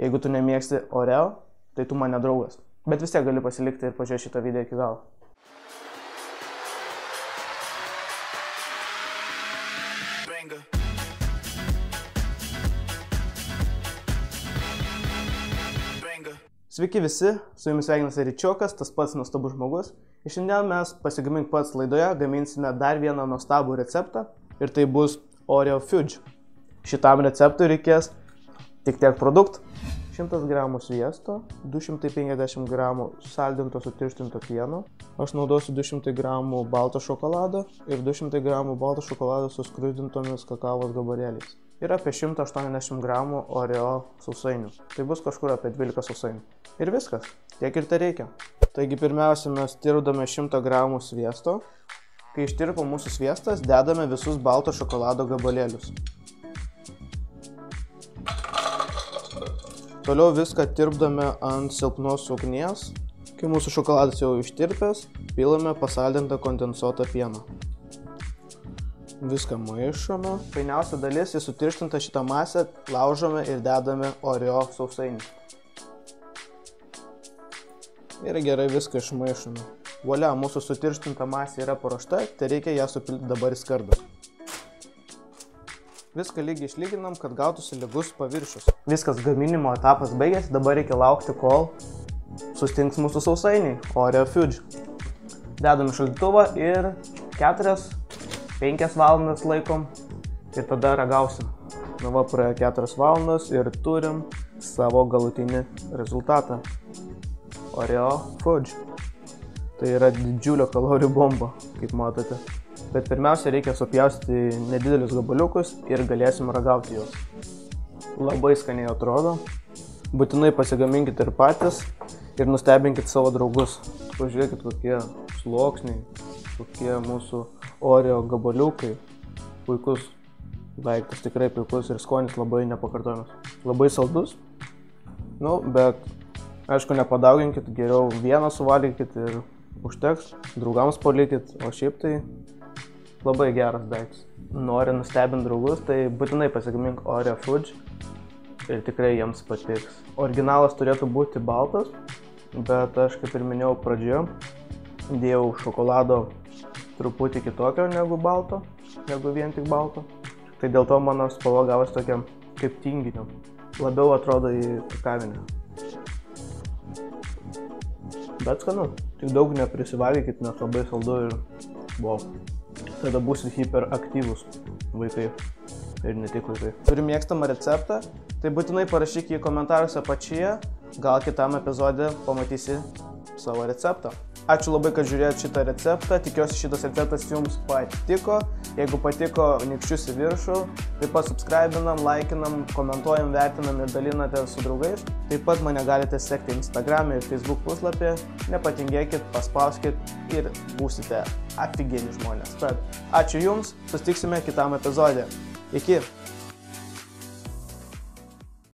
Jeigu tu nemėgsti Oreo, tai tu man nedraugas. Bet vis tiek gali pasilikti ir pažiūrėti šitą video iki galo. Sveiki visi, su jumis sveikinasi Ričiokas, tas pats nuostabus žmogus. Ir šiandien mes Pasigamink pats laidoje gaminsime dar vieną nuostabų receptą ir tai bus Oreo Fudge. Šitam receptui reikės tik tiek produktų. 100 gramų sviesto, 250 gramų saldinto sutirštinto pieno. Aš naudosiu 200 gramų balto šokolado ir 200 gramų balto šokolado su skrudintomis kakavos gabalėliais. Ir apie 180 gramų Oreo sausainių. Tai bus kažkur apie 12 sausainių. Ir viskas. Tiek ir tai reikia. Taigi pirmiausia mes tirpdame 100 gramų sviesto. Kai ištirpo mūsų sviestas, dedame visus balto šokolado gabalėlius. Toliau viską tirpdame ant silpnos ugnies. Kai mūsų šokoladas jau ištirpęs, pilame pasaldintą kondensuotą pieną. Viską maišome. Fainiausia dalis, į sutirštintą šitą masę laužome ir dedame Oreo sausainį. Ir gerai viską išmaišome. Volia, mūsų sutirštinta masė yra paruošta, tai reikia ją supilti dabar į skardą. Viską lygiai išlyginam, kad gautųsi lygus paviršius. Viskas gaminimo etapas baigėsi, dabar reikia laukti, kol sustings mūsų sausainiai, Oreo Fudge. Dedam į šaldytuvą ir 4-5 valandas laikom ir tada ragausim. Na va, praėjo 4 valandas ir turim savo galutinį rezultatą. Oreo Fudge. Tai yra didžiulio kalorijų bomba, kaip matote. Bet pirmiausia reikia supjaustyti nedidelius gabaliukus ir galėsim ragauti juos. Labai skaniai atrodo. Būtinai pasigaminkite ir patys ir nustebinkite savo draugus. Pažiūrėkit, kokie sluoksniai, kokie mūsų Oreo gabaliukai. Puikus daiktas, tikrai puikus ir skonis labai nepakartojamas. Labai saldus, bet aišku nepadauginkit, geriau vieną suvalgykit ir užteks, draugams palikit, o šiaip tai labai geras daiktas. Nori nustebinti draugus, tai būtinai pasigamink Oreo Fudge ir tikrai jiems patiks. Originalas turėtų būti baltas, bet aš, kaip ir minėjau pradžioje, dėjau šokolado truputį kitokio negu balto, negu vien tik balto. Tai dėl to mano spalva gavosi tokia kaip tinginio. Labiau atrodo į kakavinę. Bet skanu. Tik daug neprisivalgykit, nes labai saldu ir wow. Tada būsit hiperaktyvūs vaikai. Ir ne tik vaikai. Turiu mėgstamą receptą, tai būtinai parašyk jį komentaruose apačioje. Gal kitam epizode pamatysi savo receptą. Ačiū labai, kad žiūrėjot šitą receptą. Tikiuosi šitas receptas jums patiko. Jeigu patiko, nykščius į viršų. Taip pat subscribinam, laikinam, komentuojam, vertinam ir dalinate su draugais. Taip pat mane galite sekti Instagram ir Facebook puslapį. Nepatingėkit, paspauskit ir būsite aфиgeni žmonės. Tad ačiū jums, susitiksime kitam epizode. Iki!